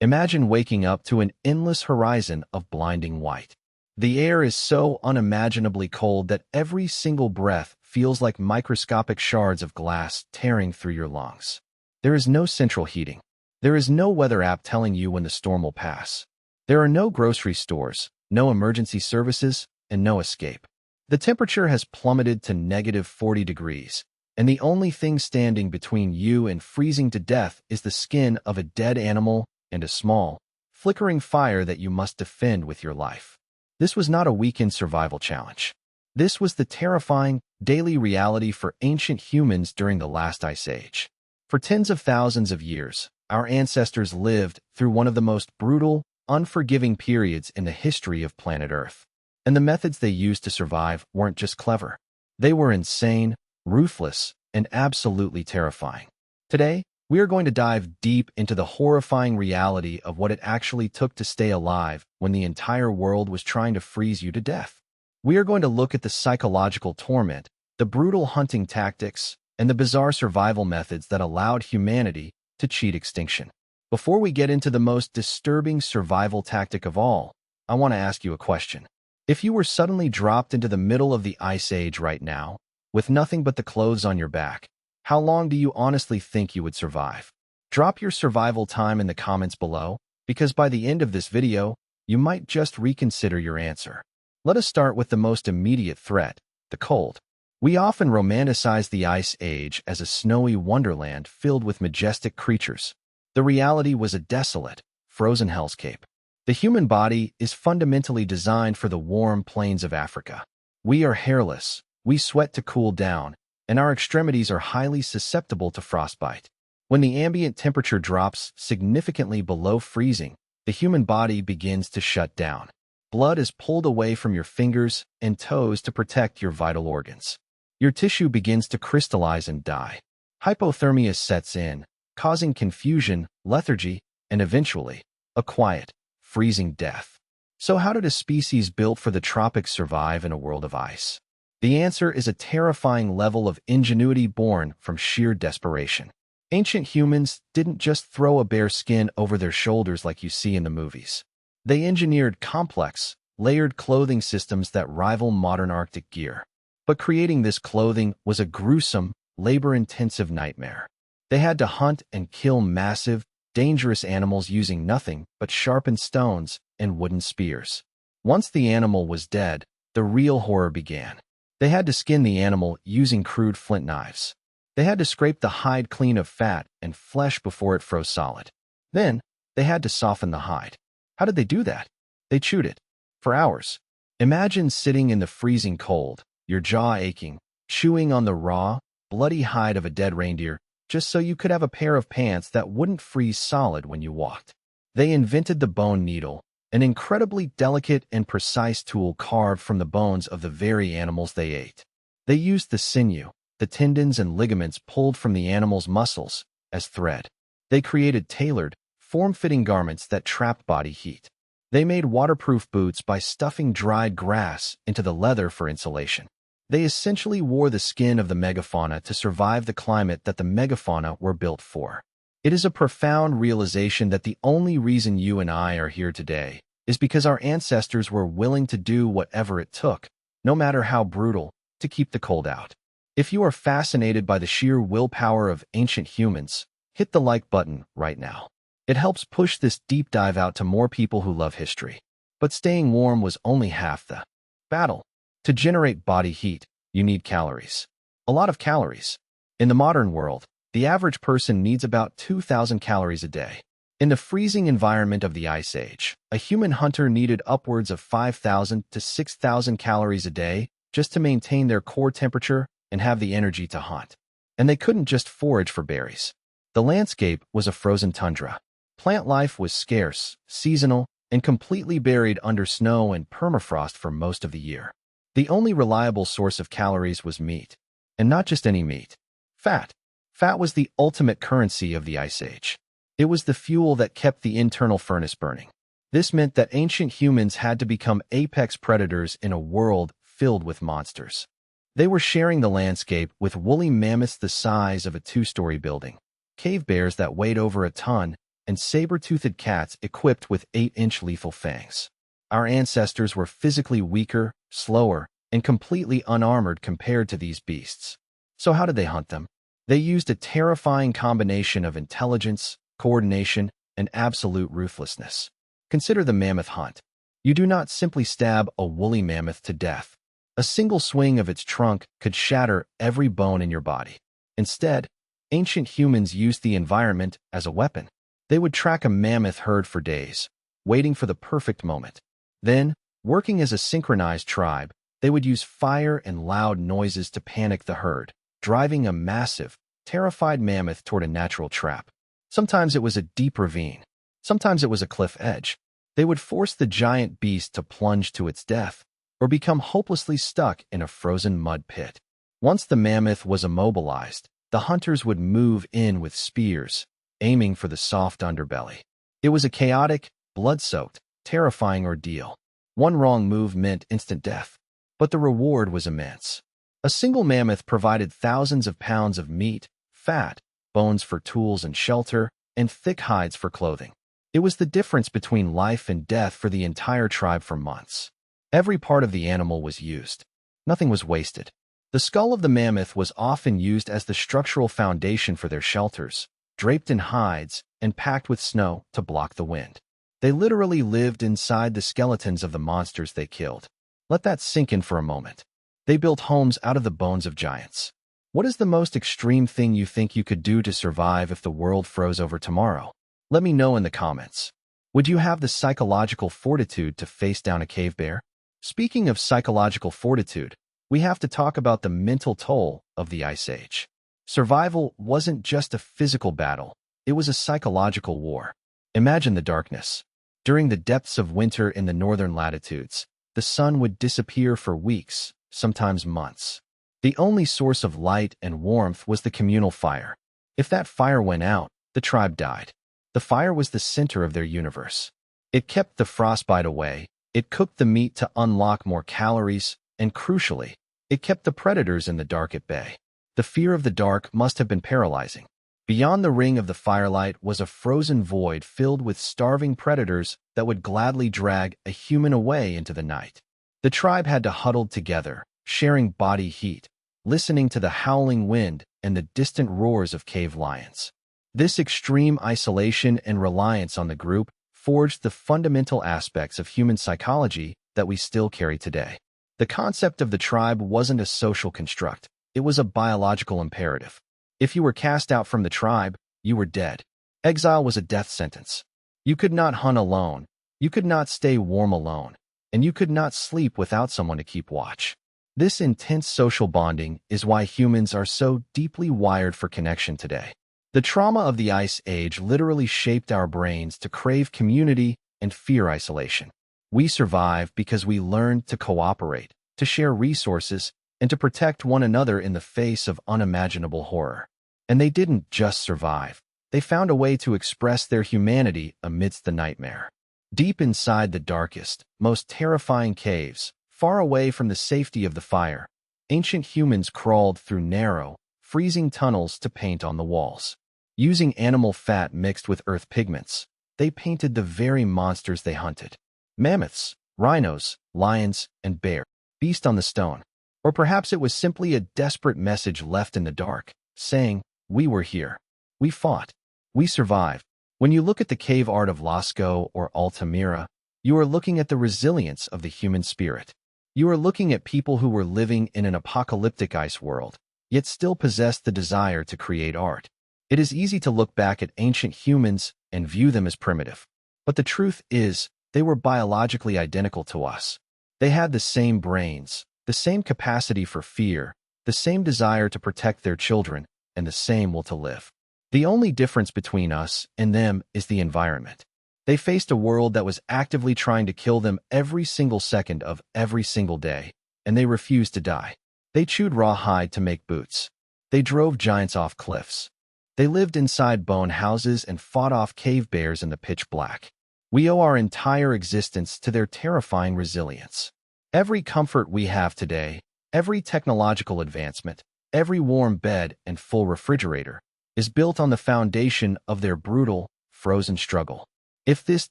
Imagine waking up to an endless horizon of blinding white. The air is so unimaginably cold that every single breath feels like microscopic shards of glass tearing through your lungs. There is no central heating. There is no weather app telling you when the storm will pass. There are no grocery stores, no emergency services, and no escape. The temperature has plummeted to -40 degrees, and the only thing standing between you and freezing to death is the skin of a dead animal and a small, flickering fire that you must defend with your life. This was not a weekend survival challenge. This was the terrifying, daily reality for ancient humans during the last ice age. For tens of thousands of years, our ancestors lived through one of the most brutal, unforgiving periods in the history of planet Earth. And the methods they used to survive weren't just clever. They were insane, ruthless, and absolutely terrifying. Today, we are going to dive deep into the horrifying reality of what it actually took to stay alive when the entire world was trying to freeze you to death. We are going to look at the psychological torment, the brutal hunting tactics, and the bizarre survival methods that allowed humanity to cheat extinction. Before we get into the most disturbing survival tactic of all, I want to ask you a question. If you were suddenly dropped into the middle of the ice age right now, with nothing but the clothes on your back, how long do you honestly think you would survive? Drop your survival time in the comments below, because by the end of this video, you might just reconsider your answer. Let us start with the most immediate threat, the cold. We often romanticize the ice age as a snowy wonderland filled with majestic creatures. The reality was a desolate, frozen hellscape. The human body is fundamentally designed for the warm plains of Africa. We are hairless, we sweat to cool down, and our extremities are highly susceptible to frostbite. When the ambient temperature drops significantly below freezing, the human body begins to shut down. Blood is pulled away from your fingers and toes to protect your vital organs. Your tissue begins to crystallize and die. Hypothermia sets in, causing confusion, lethargy, and eventually, a quiet, freezing death. So how did a species built for the tropics survive in a world of ice? The answer is a terrifying level of ingenuity born from sheer desperation. Ancient humans didn't just throw a bare skin over their shoulders like you see in the movies. They engineered complex, layered clothing systems that rival modern Arctic gear. But creating this clothing was a gruesome, labor-intensive nightmare. They had to hunt and kill massive, dangerous animals using nothing but sharpened stones and wooden spears. Once the animal was dead, the real horror began. They had to skin the animal using crude flint knives. They had to scrape the hide clean of fat and flesh before it froze solid. Then, they had to soften the hide. How did they do that? They chewed it. For hours. Imagine sitting in the freezing cold, your jaw aching, chewing on the raw, bloody hide of a dead reindeer, just so you could have a pair of pants that wouldn't freeze solid when you walked. They invented the bone needle, an incredibly delicate and precise tool carved from the bones of the very animals they ate. They used the sinew, the tendons and ligaments pulled from the animal's muscles, as thread. They created tailored, form-fitting garments that trapped body heat. They made waterproof boots by stuffing dried grass into the leather for insulation. They essentially wore the skin of the megafauna to survive the climate that the megafauna were built for. It is a profound realization that the only reason you and I are here today is because our ancestors were willing to do whatever it took, no matter how brutal, to keep the cold out. If you are fascinated by the sheer willpower of ancient humans, hit the like button right now. It helps push this deep dive out to more people who love history. But staying warm was only half the battle. To generate body heat, you need calories. A lot of calories. In the modern world, the average person needs about 2,000 calories a day. In the freezing environment of the Ice Age, a human hunter needed upwards of 5,000 to 6,000 calories a day just to maintain their core temperature and have the energy to hunt. And they couldn't just forage for berries. The landscape was a frozen tundra. Plant life was scarce, seasonal, and completely buried under snow and permafrost for most of the year. The only reliable source of calories was meat. And not just any meat. Fat. Fat was the ultimate currency of the Ice Age. It was the fuel that kept the internal furnace burning. This meant that ancient humans had to become apex predators in a world filled with monsters. They were sharing the landscape with woolly mammoths the size of a two-story building, cave bears that weighed over a ton, and saber-toothed cats equipped with 8-inch lethal fangs. Our ancestors were physically weaker, slower, and completely unarmored compared to these beasts. So how did they hunt them? They used a terrifying combination of intelligence, coordination, and absolute ruthlessness. Consider the mammoth hunt. You do not simply stab a woolly mammoth to death. A single swing of its trunk could shatter every bone in your body. Instead, ancient humans used the environment as a weapon. They would track a mammoth herd for days, waiting for the perfect moment. Then, working as a synchronized tribe, they would use fire and loud noises to panic the herd, driving a massive, terrified mammoth toward a natural trap. Sometimes it was a deep ravine. Sometimes it was a cliff edge. They would force the giant beast to plunge to its death, or become hopelessly stuck in a frozen mud pit. Once the mammoth was immobilized, the hunters would move in with spears, aiming for the soft underbelly. It was a chaotic, blood-soaked, terrifying ordeal. One wrong move meant instant death, but the reward was immense. A single mammoth provided thousands of pounds of meat, fat, bones for tools and shelter, and thick hides for clothing. It was the difference between life and death for the entire tribe for months. Every part of the animal was used. Nothing was wasted. The skull of the mammoth was often used as the structural foundation for their shelters, draped in hides and packed with snow to block the wind. They literally lived inside the skeletons of the monsters they killed. Let that sink in for a moment. They built homes out of the bones of giants. What is the most extreme thing you think you could do to survive if the world froze over tomorrow? Let me know in the comments. Would you have the psychological fortitude to face down a cave bear? Speaking of psychological fortitude, we have to talk about the mental toll of the Ice Age. Survival wasn't just a physical battle, it was a psychological war. Imagine the darkness. During the depths of winter in the northern latitudes, the sun would disappear for weeks, sometimes months. The only source of light and warmth was the communal fire. If that fire went out, the tribe died. The fire was the center of their universe. It kept the frostbite away, it cooked the meat to unlock more calories, and crucially, it kept the predators in the dark at bay. The fear of the dark must have been paralyzing. Beyond the ring of the firelight was a frozen void filled with starving predators that would gladly drag a human away into the night. The tribe had to huddle together, sharing body heat, listening to the howling wind and the distant roars of cave lions. This extreme isolation and reliance on the group forged the fundamental aspects of human psychology that we still carry today. The concept of the tribe wasn't a social construct, it was a biological imperative. If you were cast out from the tribe, you were dead. Exile was a death sentence. You could not hunt alone, you could not stay warm alone, and you could not sleep without someone to keep watch. This intense social bonding is why humans are so deeply wired for connection today. The trauma of the Ice Age literally shaped our brains to crave community and fear isolation. We survive because we learned to cooperate, to share resources, and to protect one another in the face of unimaginable horror. And they didn't just survive. They found a way to express their humanity amidst the nightmare. Deep inside the darkest, most terrifying caves, far away from the safety of the fire, ancient humans crawled through narrow, freezing tunnels to paint on the walls. Using animal fat mixed with earth pigments, they painted the very monsters they hunted. Mammoths, rhinos, lions, and bears, beast on the stone. Or perhaps it was simply a desperate message left in the dark, saying, "We were here. We fought. We survived." When you look at the cave art of Lascaux or Altamira, you are looking at the resilience of the human spirit. You are looking at people who were living in an apocalyptic ice world, yet still possessed the desire to create art. It is easy to look back at ancient humans and view them as primitive. But the truth is, they were biologically identical to us. They had the same brains, the same capacity for fear, the same desire to protect their children, and the same will to live. The only difference between us and them is the environment. They faced a world that was actively trying to kill them every single second of every single day, and they refused to die. They chewed raw hide to make boots. They drove giants off cliffs. They lived inside bone houses and fought off cave bears in the pitch black. We owe our entire existence to their terrifying resilience. Every comfort we have today, every technological advancement, every warm bed and full refrigerator, is built on the foundation of their brutal, frozen struggle. If this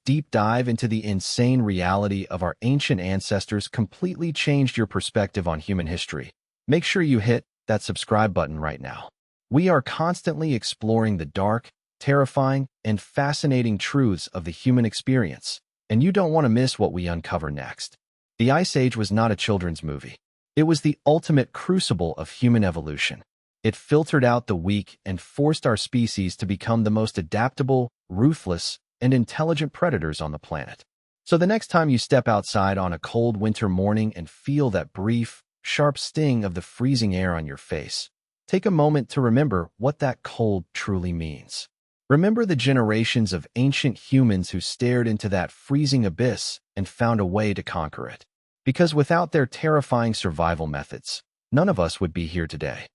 deep dive into the insane reality of our ancient ancestors completely changed your perspective on human history, make sure you hit that subscribe button right now. We are constantly exploring the dark, terrifying, and fascinating truths of the human experience, and you don't want to miss what we uncover next. The Ice Age was not a children's movie. It was the ultimate crucible of human evolution. It filtered out the weak and forced our species to become the most adaptable, ruthless, and intelligent predators on the planet. So the next time you step outside on a cold winter morning and feel that brief, sharp sting of the freezing air on your face, take a moment to remember what that cold truly means. Remember the generations of ancient humans who stared into that freezing abyss and found a way to conquer it. Because without their terrifying survival methods, none of us would be here today.